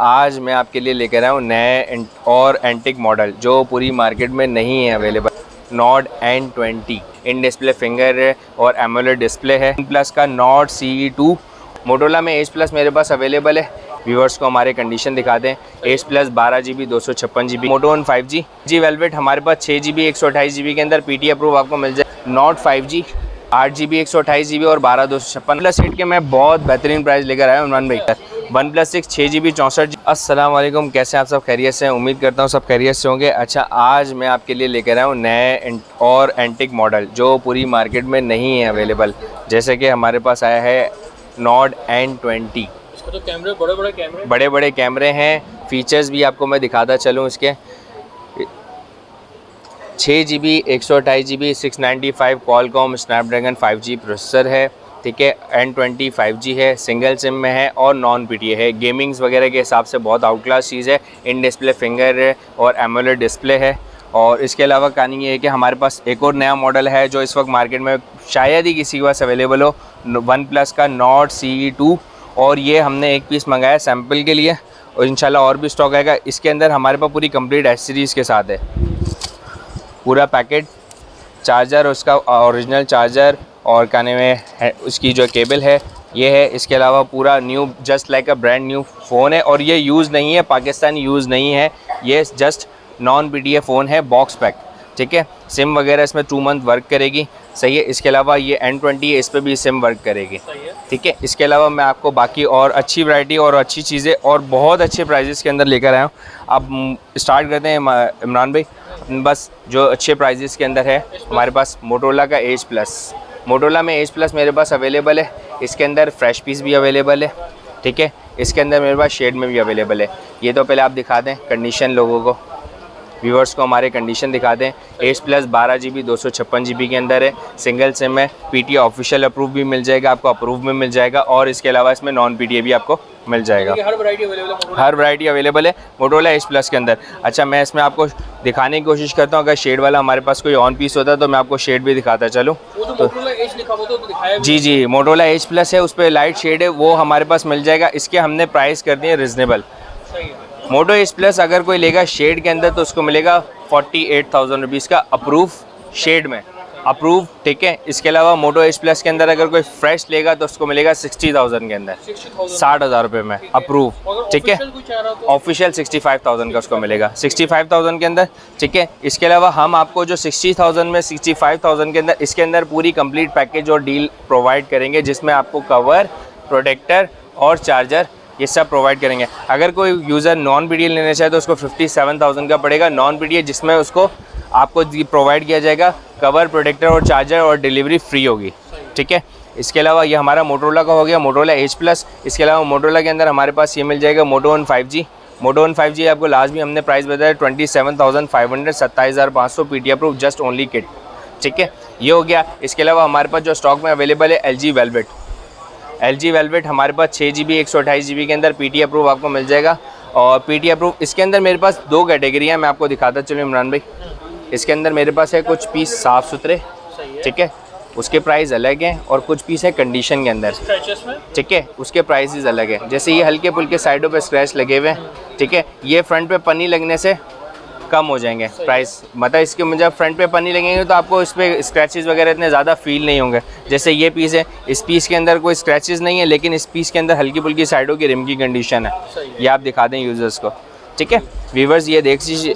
आज मैं आपके लिए लेकर आया हूँ नए और एंटिक मॉडल जो पूरी मार्केट में नहीं है available. Not N20 in display finger और एमोलेड डिस्प्ले है। प्लस का नॉट CE2 मोटोरोला में एज प्लस मेरे पास अवेलेबल है। व्यूअर्स को हमारे कंडीशन दिखा दें। एज प्लस 12GB 256GB मोटो वन 5G वेलवेट हमारे पास 6GB 128GB के अंदर PT अप्रूव आपको मिल जाए। नॉट 5G 8GB 128GB और 12 256 प्लस 8 के मैं बहुत बेहतरीन प्राइस लेकर आया हूँ इमरान भाई। OnePlus 6 6GB 64GB। अस्सलाम वालेकुम, कैसे आप सब खैरियत से हैं? उम्मीद करता हूँ सब खैरियत से होंगे। अच्छा, आज मैं आपके लिए लेकर आया हूँ नए और एंटिक मॉडल जो पूरी मार्केट में नहीं है अवेलेबल। जैसे कि हमारे पास आया है नॉट N20। इसका तो कैमरे बड़े बड़े कैमरे हैं। फीचर्स भी आपको मैं दिखाता चलूँ। इसके 6GB 128GB 695 Qualcomm Snapdragon 5G processor है। ठीक है, N20 5G है, सिंगल सिम में है और नॉन PTA है। गेमिंग्स वगैरह के हिसाब से बहुत आउट क्लास चीज़ है। इन डिस्प्ले फिंगर और एमोलेड डिस्प्ले है। और इसके अलावा कहानी ये है कि हमारे पास एक और नया मॉडल है जो इस वक्त मार्केट में शायद ही किसी के पास अवेलेबल हो। OnePlus का नॉट CE2 और ये हमने एक पीस मंगाया सैम्पल के लिए और इंशाल्लाह और भी स्टॉक आएगा। इसके अंदर हमारे पास पूरी कंप्लीट एसेसरीज़ के साथ है पूरा पैकेट। चार्जर, उसका ओरिजिनल चार्जर और कहने में है उसकी जो केबल है ये है। इसके अलावा पूरा new just like a brand new phone है और ये यूज़ नहीं है, पाकिस्तानी यूज़ नहीं है, ये जस्ट नॉन PTA फ़ोन है, बॉक्स पैक। ठीक है, सिम वगैरह इसमें 2 मंथ वर्क करेगी। सही है। इसके अलावा ये N20 है, इस पर भी सिम वर्क करेगी। ठीक है। इसके अलावा मैं आपको बाकी और अच्छी वैरायटी और अच्छी चीज़ें और बहुत अच्छे प्राइजेस के अंदर लेकर आया हूँ। अब स्टार्ट करते हैं इमरान भाई। बस जो अच्छे प्राइजेस के अंदर है हमारे पास मोटोरोला का एज प्लस। मोटोरोला में एज प्लस मेरे पास अवेलेबल है। इसके अंदर फ्रेश पीस भी अवेलेबल है। ठीक है, इसके अंदर मेरे पास शेड में भी अवेलेबल है। ये तो पहले आप दिखा दें कंडीशन, लोगों को व्यूअर्स को हमारे कंडीशन दिखा दें। एज प्लस 12GB 256GB के अंदर है, सिंगल सिम है। PTA ऑफिशियल अप्रूव भी मिल जाएगा आपको, अप्रूव में मिल जाएगा और इसके अलावा इसमें नॉन PTA भी आपको मिल जाएगा। हर वैरायटी अवेलेबल है मोटोरोला एज प्लस के अंदर। अच्छा, मैं इसमें आपको दिखाने की कोशिश करता हूँ। अगर शेड वाला हमारे पास कोई ऑन पीस होता है तो मैं आपको शेड भी दिखाता चलूँ। जी, मोटोरोला एज प्लस है, उस पर लाइट शेड है, वो हमारे पास मिल जाएगा। इसके हमने प्राइस कर दिए रिजनेबल। मोटो एज प्लस अगर कोई लेगा शेड के अंदर तो उसको मिलेगा 48,000 रुपीज़ का अप्रूव, शेड में अप्रूव। ठीक है। इसके अलावा मोटो एज प्लस के अंदर अगर कोई फ्रेश लेगा तो उसको मिलेगा 60,000 के अंदर, 60,000 रुपये में अप्रूव। ठीक है, ऑफिशियल 65,000 का उसको मिलेगा, 65,000 के अंदर। ठीक है। इसके अलावा हम आपको जो 60,000 में 65,000 के अंदर इसके अंदर पूरी कंप्लीट पैकेज और डील प्रोवाइड करेंगे, जिसमें आपको कवर, प्रोटेक्टर और चार्जर ये सब प्रोवाइड करेंगे। अगर कोई यूज़र नॉन PTA लेना चाहे तो उसको 57,000 का पड़ेगा नॉन PTA, जिसमें उसको आपको प्रोवाइड किया जाएगा कवर, प्रोटेक्टर और चार्जर और डिलीवरी फ्री होगी। ठीक है। इसके अलावा ये हमारा मोटोरोला का हो गया, मोटोरोला एज प्लस। इसके अलावा मोटोरोला के अंदर हमारे पास ये मिल जाएगा मोटो वन 5G। मोटो वन 5G आपको लास्ट भी हमने प्राइस बताया 27,500, 27,500 PTA approve, just only kit. ठीक है, ये हो गया। इसके अलावा हमारे पास जो स्टॉक में अवेलेबल है LG वेलवेट हमारे पास 6GB 128GB के अंदर PT अप्रूव आपको मिल जाएगा। और PT अप्रूव इसके अंदर मेरे पास 2 कैटेगरी हैं, मैं आपको दिखाता चलूँ इमरान भाई। इसके अंदर मेरे पास है कुछ पीस साफ़ सुथरे, ठीक है, उसके प्राइस अलग हैं, और कुछ पीस है कंडीशन के अंदर, ठीक है, उसके प्राइसेस अलग है। जैसे ये हल्के फुल्के साइडों पे स्क्रैच लगे हुए हैं, ठीक है, ये फ्रंट पे पन्नी लगने से कम हो जाएंगे प्राइस। मतलब इसके मुझे फ्रंट पे पन्नी लगेंगे तो आपको इस पर स्क्रैचेस वगैरह इतने ज़्यादा फील नहीं होंगे। जैसे ये पीस है, इस पीस के अंदर कोई स्क्रैचेस नहीं है, लेकिन इस पीस के अंदर हल्की फुल्की साइडों की रिम की कंडीशन है। ये आप दिखा दें यूज़र्स को। ठीक है, व्यूवर्स ये देख लीजिए,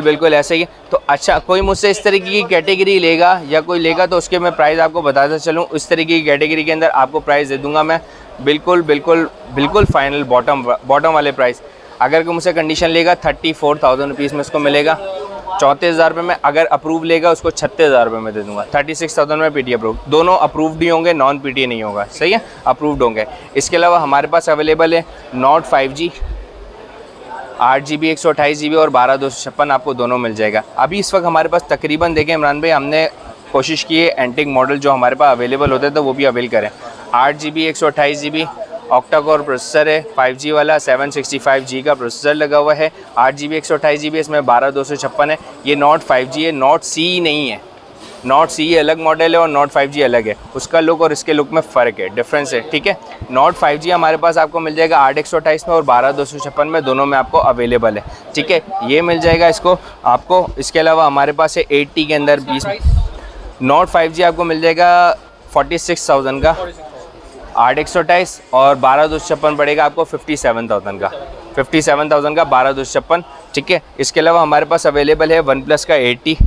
बिल्कुल ऐसा ही है। तो अच्छा, कोई मुझसे इस तरीके की कैटेगरी लेगा या कोई लेगा तो उसके मैं प्राइस आपको बताता चलूँ। इस तरीके की कैटेगरी के अंदर आपको प्राइस दे दूँगा मैं बिल्कुल फाइनल बॉटम वाले प्राइस। अगर कोई मुझसे कंडीशन लेगा 34,000 रुपीज़ में उसको मिलेगा, 34,000 रुपये में। अगर अप्रूव लेगा उसको 36,000 रुपये में दे दूँगा, 36,000 में PT अप्रूव। दोनों अप्रूव्ड ही होंगे, नॉन PTA नहीं होगा। सही है, अप्रूव्ड होंगे। इसके अलावा हमारे पास अवेलेबल है नॉट 5G 8GB 128GB और 12 256 आपको दोनों मिल जाएगा। अभी इस वक्त हमारे पास तकरीबन देखें इमरान भाई, हमने कोशिश की है एंटिक मॉडल जो हमारे पास अवेलेबल होते हैं तो वो भी अवेल करें। 8GB 128GB octa core processor है, 5G वाला, 765G का प्रोसेसर लगा हुआ है, 8GB 128GB, इसमें 12 256 है। ये नॉट 5G है, नॉट CE नहीं है। नोट सी अलग मॉडल है और नोट 5G अलग है, उसका लुक और इसके लुक में फ़र्क है, डिफरेंस है, ठीक है। नोट 5G हमारे पास आपको मिल जाएगा 8/128 में और 12/256 में, दोनों में आपको अवेलेबल है, ठीक है। ये मिल जाएगा इसको आपको। इसके अलावा हमारे पास है 80 के अंदर 20 नोट 5G आपको मिल जाएगा 46,000 का 8/128 और 12/256 पड़ेगा आपको 57,000 का 57,000 का 12/256, ठीक है। इसके अलावा हमारे पास अवेलेबल है वन प्लस का 80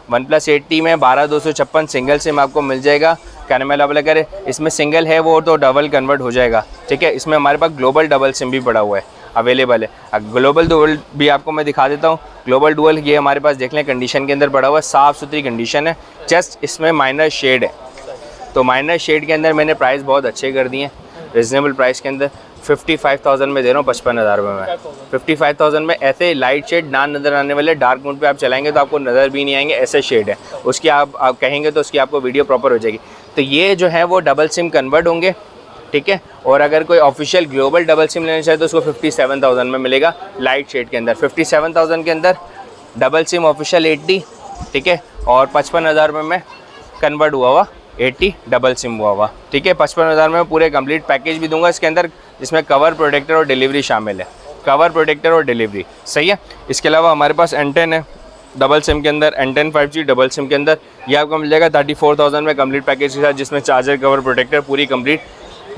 वन प्लस 80 में 12/256 सिंगल सिम आपको मिल जाएगा। कैमरा वाला करे इसमें सिंगल है वो तो डबल कन्वर्ट हो जाएगा, ठीक है। इसमें हमारे पास ग्लोबल डबल सिम भी पड़ा हुआ है, अवेलेबल है। ग्लोबल डुअल भी आपको मैं दिखा देता हूँ। ग्लोबल डुअल ये हमारे पास देख लें कंडीशन के अंदर पड़ा हुआ है, साफ़ सुथरी कंडीशन है, जस्ट इसमें माइनर शेड है। तो माइनर शेड के अंदर मैंने प्राइस बहुत अच्छे कर दिए, रिजनेबल प्राइस के अंदर 55,000 में दे रहा हूँ, 55,000 रुपये में 55,000 में। ऐसे लाइट शेड ना नज़र आने वाले डार्क मोड पे आप चलाएंगे तो आपको नज़र भी नहीं आएंगे, ऐसे शेड है उसकी। आप कहेंगे तो उसकी आपको वीडियो प्रॉपर हो जाएगी। तो ये जो है वो डबल सिम कन्वर्ट होंगे, ठीक है। और अगर कोई ऑफिशियल ग्लोबल डबल सिम लेना चाहे तो उसको 57,000 में मिलेगा लाइट शेड के अंदर। 57,000 के अंदर डबल सिम ऑफिशियल 80, ठीक है, और 55,000 रुपये में कन्वर्ट हुआ 80 डबल सिम हुआ, ठीक है। 55,000 में पूरे कंप्लीट पैकेज भी दूंगा इसके अंदर, जिसमें कवर प्रोटेक्टर और डिलीवरी शामिल है, कवर प्रोटेक्टर और डिलीवरी, सही है। इसके अलावा हमारे पास N10 है डबल सिम के अंदर, N10 5G डबल सिम के अंदर, ये आपको मिल जाएगा 34,000 में कंप्लीट पैकेज के साथ, जिसमें चार्जर कवर प्रोटेक्टर पूरी कंप्लीट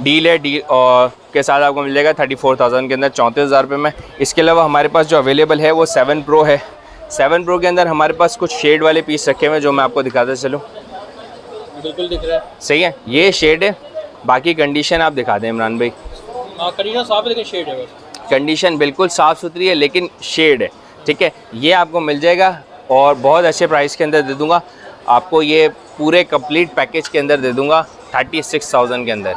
डील है, डील और के साथ आपको मिल जाएगा 34,000 के अंदर 34,000 रुपये में। इसके अलावा हमारे पास जो अवेलेबल है वो 7 Pro है। 7 Pro के अंदर हमारे पास कुछ शेड वाले पीस रखे हुए हैं जो मैं आपको दिखाता चलूँ। बिल्कुल दिख रहा है, सही है, ये शेड है। बाकी कंडीशन आप दिखा दें इमरान भाई। कंडीशन साफ है लेकिन शेड है बस। कंडीशन बिल्कुल साफ़ सुथरी है लेकिन शेड है, ठीक है। ये आपको मिल जाएगा और बहुत अच्छे प्राइस के अंदर दे दूंगा आपको। ये पूरे कंप्लीट पैकेज के अंदर दे दूंगा 36,000 के अंदर।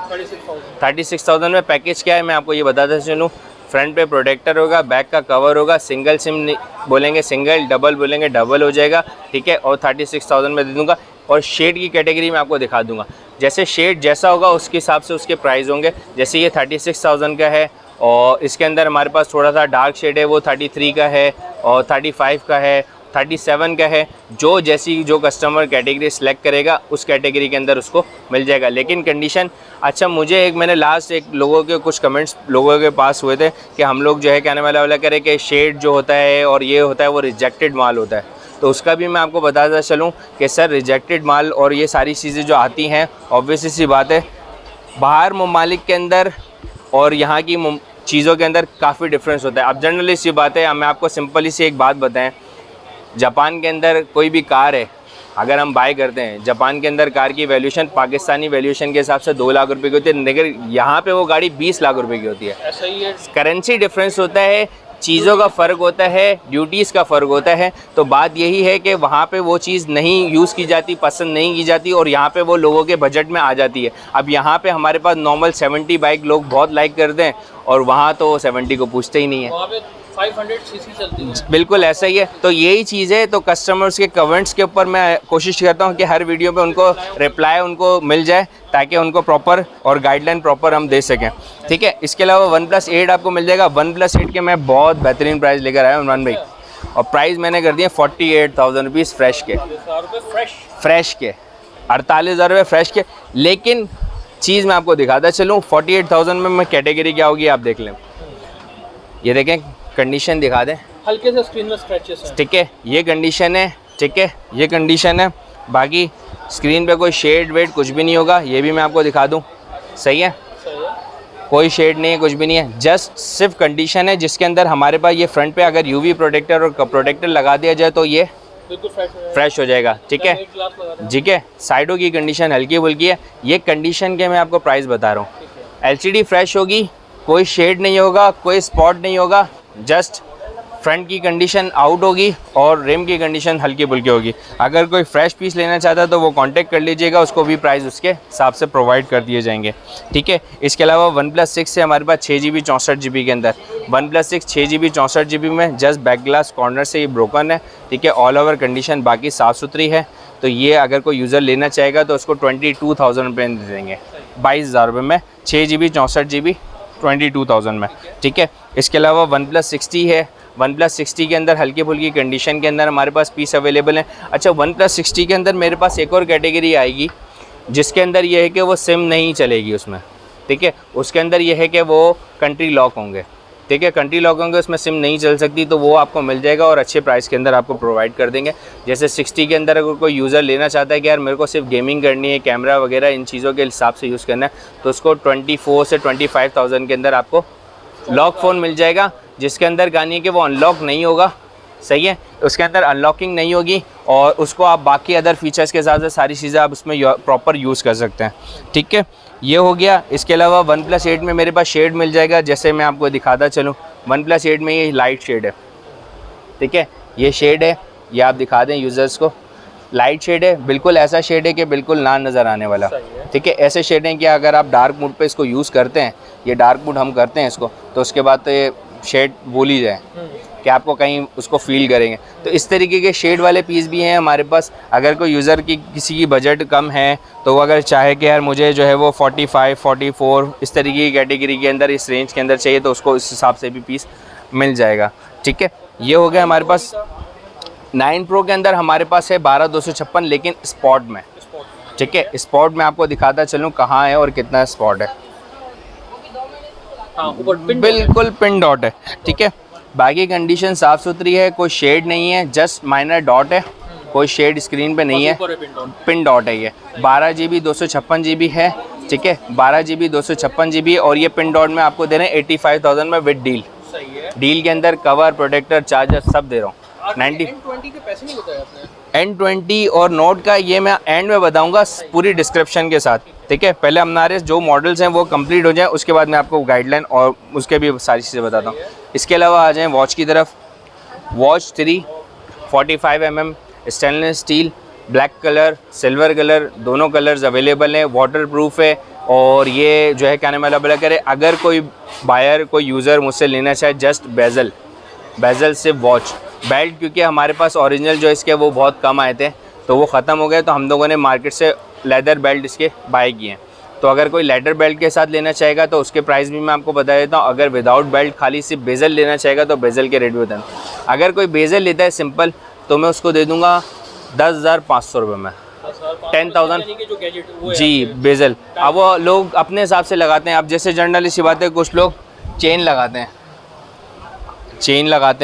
36,000 में पैकेज क्या है मैं आपको ये बताता चलूँ। फ्रंट पे प्रोटेक्टर होगा, बैक का कवर होगा, सिंगल सिम बोलेंगे सिंगल, डबल बोलेंगे डबल हो जाएगा, ठीक है। और 36,000 में दे दूंगा। और शेड की कैटेगरी में आपको दिखा दूंगा, जैसे शेड जैसा होगा उसके हिसाब से उसके प्राइस होंगे। जैसे ये 36,000 का है और इसके अंदर हमारे पास थोड़ा सा डार्क शेड है वो 33 का है और 35 का है, 37 का है। जो जैसी जो कस्टमर कैटेगरी सेलेक्ट करेगा उस कैटेगरी के अंदर उसको मिल जाएगा। लेकिन कंडीशन अच्छा, मुझे मैंने लास्ट एक लोगों के कुछ कमेंट्स लोगों के पास हुए थे कि हम लोग जो है कहने वाला करें कि शेड जो होता है और ये होता है वो रिजेक्टेड माल होता है। तो उसका भी मैं आपको बताता चलूँ कि सर रिजेक्टेड माल और ये सारी चीज़ें जो आती हैं ऑब्वियसली सी बात है बाहर ममालिक के अंदर और यहाँ की चीज़ों के अंदर काफ़ी डिफरेंस होता है। अब जनरली सी बात है, मैं आपको सिंपली सी एक बात बताएं, जापान के अंदर कोई भी कार है अगर हम बाय करते हैं, जापान के अंदर कार की वैल्यूशन पाकिस्तानी वैल्यूशन के हिसाब से 2 लाख रुपए की होती है, लेकिन यहाँ पे वो गाड़ी 20 लाख रुपए की होती है। ऐसा ही है, करेंसी डिफरेंस होता है, चीज़ों का फ़र्क होता है, ड्यूटीज़ का फ़र्क होता है। तो बात यही है कि वहाँ पे वो चीज़ नहीं यूज़ की जाती, पसंद नहीं की जाती और यहाँ पे वो लोगों के बजट में आ जाती है। अब यहाँ पे हमारे पास नॉर्मल 70 बाइक लोग बहुत लाइक करते हैं और वहाँ तो 70 को पूछते ही नहीं है, वहाँ पे 500 सीसी चलती है। बिल्कुल ऐसा ही है। तो यही चीज़ है। तो कस्टमर्स के कमेंट्स के ऊपर मैं कोशिश करता हूँ कि हर वीडियो पे उनको रिप्लाई उनको मिल जाए ताकि उनको प्रॉपर और गाइडलाइन प्रॉपर हम दे सकें, ठीक है। इसके अलावा OnePlus 8 आपको मिल जाएगा। OnePlus 8 के मैं बहुत बेहतरीन प्राइस लेकर आया हूँ इमरान भाई, और प्राइस मैंने कर दिए 48,000 रुपीज़ फ्रेश के, फ्रेश के 48,000 रुपये फ्रेश के। लेकिन चीज़ मैं आपको दिखाता चलूँ 48,000 में मैं कैटेगरी क्या होगी आप देख लें। ये देखें, कंडीशन दिखा दें, हल्के से स्क्रीन में स्क्रैचेस हैं, ठीक है। ये कंडीशन है, ठीक है, ये कंडीशन है। बाकी स्क्रीन पे कोई शेड वेड कुछ भी नहीं होगा, ये भी मैं आपको दिखा दूं, सही है। कोई शेड नहीं है, कुछ भी नहीं है, जस्ट सिर्फ कंडीशन है जिसके अंदर हमारे पास ये फ्रंट पे अगर यूवी प्रोटेक्टर और प्रोटेक्टर लगा दिया जाए तो ये बिल्कुल फ्रेश हो जाएगा, ठीक है, ठीक है। साइडों की कंडीशन हल्की फुल्की है। ये कंडीशन के मैं आपको प्राइस बता रहा हूँ। LCD फ्रेश होगी, कोई शेड नहीं होगा, कोई स्पॉट नहीं होगा, जस्ट फ्रंट की कंडीशन आउट होगी और रिम की कंडीशन हल्की फुल्की होगी। अगर कोई फ्रेश पीस लेना चाहता है तो वो कांटेक्ट कर लीजिएगा, उसको भी प्राइस उसके हिसाब से प्रोवाइड कर दिए जाएंगे, ठीक है। इसके अलावा OnePlus 6 से हमारे पास 6GB 64GB के अंदर OnePlus 6 6GB 64GB में जस्ट बैक ग्लास कॉर्नर से ये ब्रोकन है, ठीक है। ऑल ओवर कंडीशन बाकी साफ़ सुथरी है। तो ये अगर कोई यूज़र लेना चाहेगा तो उसको 22,000 रुपये दे देंगे, 22,000 रुपये में 6GB 64GB 22,000 में, ठीक है। इसके अलावा वन प्लस 60 है, वन प्लस 60 के अंदर हल्की फुल्की कंडीशन के अंदर हमारे पास पीस अवेलेबल है। अच्छा, वन प्लस 60 के अंदर मेरे पास एक और कैटेगरी आएगी जिसके अंदर ये है कि वो सिम नहीं चलेगी उसमें, ठीक है। उसके अंदर ये है कि वो कंट्री लॉक होंगे, ठीक है, कंट्री लॉक होंगे, उसमें सिम नहीं चल सकती, तो वो आपको मिल जाएगा और अच्छे प्राइस के अंदर आपको प्रोवाइड कर देंगे। जैसे 60 के अंदर अगर कोई यूज़र लेना चाहता है कि यार मेरे को सिर्फ गेमिंग करनी है, कैमरा वगैरह इन चीज़ों के हिसाब से यूज़ करना है, तो उसको 24 से 25,000 के अंदर आपको लॉक फ़ोन मिल जाएगा, जिसके अंदर गानी है कि वो अनलॉक नहीं होगा, सही है, उसके अंदर अनलॉकिंग नहीं होगी और उसको आप बाकी अदर फीचर्स के हिसाब से सारी चीज़ें आप उसमें प्रॉपर यूज़ कर सकते हैं, ठीक है। ये हो गया। इसके अलावा वन प्लस 8 में मेरे पास शेड मिल जाएगा, जैसे मैं आपको दिखाता चलूँ। वन प्लस 8 में ये लाइट शेड है, ठीक है, ये शेड है, ये आप दिखा दें यूज़र्स को, लाइट शेड है, बिल्कुल ऐसा शेड है कि बिल्कुल ना नज़र आने वाला, ठीक है। ऐसे शेड हैं कि अगर आप डार्क मूड पे इसको यूज़ करते हैं, ये डार्क मूड हम करते हैं इसको, तो उसके बाद तो ये शेड भूल ही जाए कि आपको कहीं उसको फील करेंगे। तो इस तरीके के शेड वाले पीस भी हैं हमारे पास। अगर कोई यूज़र की किसी की बजट कम है तो वो अगर चाहे कि यार मुझे जो है वो 45, 44 इस तरीके की कैटेगरी के अंदर, इस रेंज के अंदर चाहिए, तो उसको इस हिसाब से भी पीस मिल जाएगा, ठीक है। ये हो गया हमारे पास। 9 Pro के अंदर हमारे पास है 12,256, लेकिन स्पॉट में, ठीक है। स्पॉट में आपको दिखाता चलूँ कहाँ है और कितना स्पॉट है। बिल्कुल पिन डॉट है, ठीक है। बाकी कंडीशन साफ़ सुथरी है, कोई शेड नहीं है, जस्ट माइनर डॉट है, कोई शेड स्क्रीन पे नहीं है, पिन डॉट है। ये 12 GB 256 GB है, ठीक है, 12 GB 256 GB, और ये पिन डॉट में आपको दे रहे हैं 85,000 में विद डील। डील के अंदर कवर, प्रोटेक्टर, चार्जर सब दे रहा हूँ। N20 के पैसे नहीं बताए आपने? N20 और नोट का ये मैं एंड में बताऊंगा पूरी डिस्क्रिप्शन के साथ, ठीक है। पहले हमारे जो मॉडल्स हैं वो कंप्लीट हो जाएं, उसके बाद मैं आपको गाइडलाइन और उसके भी सारी चीज़ें बताता हूँ। इसके अलावा आ जाएं वॉच की तरफ। Watch 3 45 mm stainless steel, black colour, silver colour, दोनों कलर्स अवेलेबल हैं, वाटर प्रूफ है, और ये जो है क्या नाम है करे, अगर कोई बायर, कोई यूज़र मुझसे लेना चाहे, जस्ट बेजल से वॉच बेल्ट, क्योंकि हमारे पास ओरिजिनल जो इसके वो बहुत कम आए थे, तो वो ख़त्म हो गए, तो हम लोगों ने मार्केट से लेदर बेल्ट इसके बाय किए हैं। तो अगर कोई लेदर बेल्ट के साथ लेना चाहेगा तो उसके प्राइस भी मैं आपको बता देता हूँ। अगर विदाउट बेल्ट खाली सिर्फ बेजल लेना चाहेगा तो बेजल के रेट भी बता दूँ। अगर कोई बेजल लेता है सिंपल, तो मैं उसको दे दूँगा 10,500 रुपये में, 10,000 जी बेजल। अब वो लोग अपने हिसाब से लगाते हैं। अब जैसे जर्नलिस्ट की बात है, कुछ लोग चेन लगाते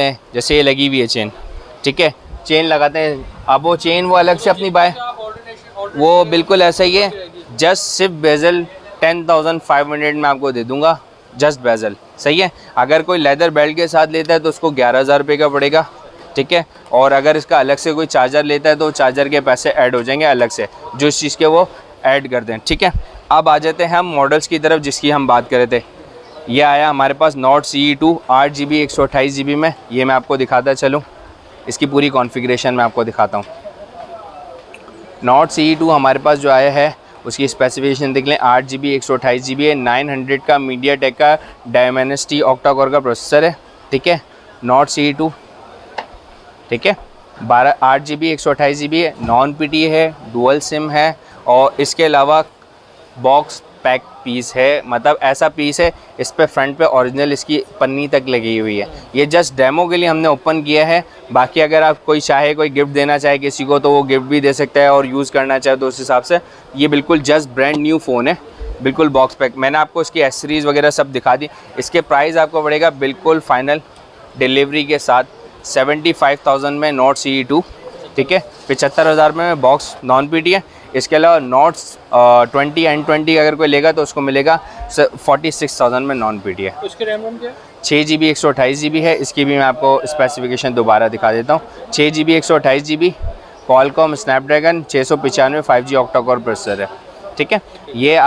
हैं, जैसे ये लगी हुई है चेन, ठीक है, चेन लगाते हैं। अब वो चेन वो अलग से अपनी बाय, वो बिल्कुल ऐसा ही है, जस्ट सिर्फ बेजल 10,500 में आपको दे दूंगा, जस्ट बेजल, सही है। अगर कोई लेदर बेल्ट के साथ लेता है तो उसको 11,000 रुपये का पड़ेगा, ठीक है। और अगर इसका अलग से कोई चार्जर लेता है तो चार्जर के पैसे ऐड हो जाएंगे अलग से, जो इस चीज़ के वो ऐड कर दें, ठीक है। अब आ जाते हैं हम मॉडल्स की तरफ जिसकी हम बात कर रहे थे। ये आया हमारे पास नोट CE2 8 GB 128 GB में। ये मैं आपको दिखाता चलूँ, इसकी पूरी कॉन्फ़िगरेशन मैं आपको दिखाता हूँ। नोट CE2 हमारे पास जो आया है उसकी स्पेसिफिकेशन देख लें। 8 GB 128 GB है, 900 का मीडियाटेक का डायमेंसिटी ऑक्टा कोर का प्रोसेसर है, ठीक है। नोट CE2, ठीक है, 8 GB 128 GB है, नॉन PT है, डुअल सिम है, और इसके अलावा बॉक्स पैक पीस है, मतलब ऐसा पीस है इस पे फ्रंट पे ओरिजिनल इसकी पन्नी तक लगी हुई है। ये जस्ट डेमो के लिए हमने ओपन किया है। बाकी अगर आप कोई चाहे, कोई गिफ्ट देना चाहे किसी को, तो वो गिफ्ट भी दे सकता है, और यूज़ करना चाहे तो उस हिसाब से। ये बिल्कुल जस्ट ब्रांड न्यू फ़ोन है, बिल्कुल बॉक्स पैक। मैंने आपको इसकी एसेसरीज़ वगैरह सब दिखा दी। इसके प्राइस आपको पड़ेगा बिल्कुल फाइनल डिलीवरी के साथ 75,000 में नोट CE2, ठीक है, 75,000 में बॉक्स नॉन PT है। इसके अलावा नोट्स 20 N20 अगर कोई लेगा तो उसको मिलेगा 46,000 में नॉन PT है। इसके रैम रोम क्या है? 6 GB 128 GB है। इसकी भी मैं आपको स्पेसिफिकेशन दोबारा दिखा देता हूँ। 6 GB 128 GB, Qualcomm Snapdragon 695 5G octa core processor है, ठीक है। ये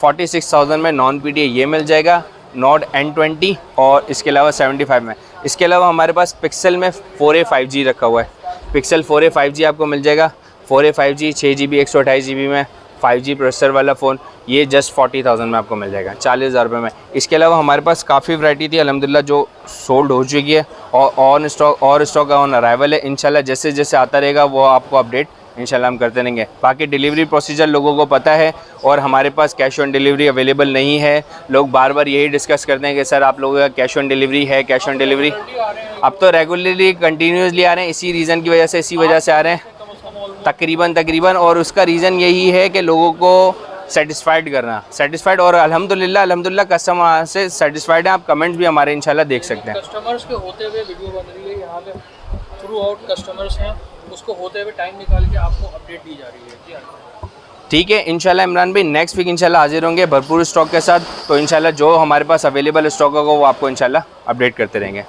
46,000 में नॉन PT है, ये मिल जाएगा नोट N20, और इसके अलावा 75 में। इसके अलावा हमारे पास पिक्सल में 4A 5G रखा हुआ है। पिक्सल 4A 5G आपको मिल जाएगा, 4A 5G 6 GB 128 GB में 5G प्रोसेसर वाला फ़ोन, ये जस्ट 40,000 में आपको मिल जाएगा, 40,000 रुपये में। इसके अलावा हमारे पास काफ़ी वैरायटी थी अल्हम्दुलिल्लाह जो सोल्ड हो चुकी है, और ऑन स्टॉक ऑन अराइवल है। इंशाल्लाह जैसे जैसे आता रहेगा वो आपको अपडेट इंशाल्लाह हम करते रहेंगे। बाकी डिलीवरी प्रोसीजर लोगों को पता है, और हमारे पास कैश ऑन डिलीवरी अवेलेबल नहीं है। लोग बार बार यही डिस्कस करते हैं कि सर आप लोगों का कैश ऑन डिलीवरी है, कैश ऑन डिलीवरी। अब तो रेगुलरली कंटिन्यूसली आ रहे हैं, इसी रीज़न की वजह से, इसी वजह से आ रहे हैं तकरीबन। और उसका रीज़न यही है कि लोगों को सेटिस्फाइड करना, सेटिस्फाइड। और अल्हम्दुलिल्लाह कस्टमर से सेटिस्फाइड हैं। आप कमेंट्स भी हमारे इंशाल्लाह देख सकते हैं। कस्टमर्स के होते हुए वीडियो बन रही है यहाँ पे, थ्रू आउट कस्टमर्स हैं, उसको होते हुए टाइम निकाल के आपको अपडेट दी जा रही है। जी हाँ, ठीक है, इंशाल्लाह इमरान भाई नेक्स्ट वीक इंशाल्लाह हाजिर होंगे भरपूर स्टॉक के साथ। तो इंशाल्लाह जो हमारे पास अवेलेबल स्टॉक होगा वो आपको इंशाल्लाह अपडेट करते रहेंगे।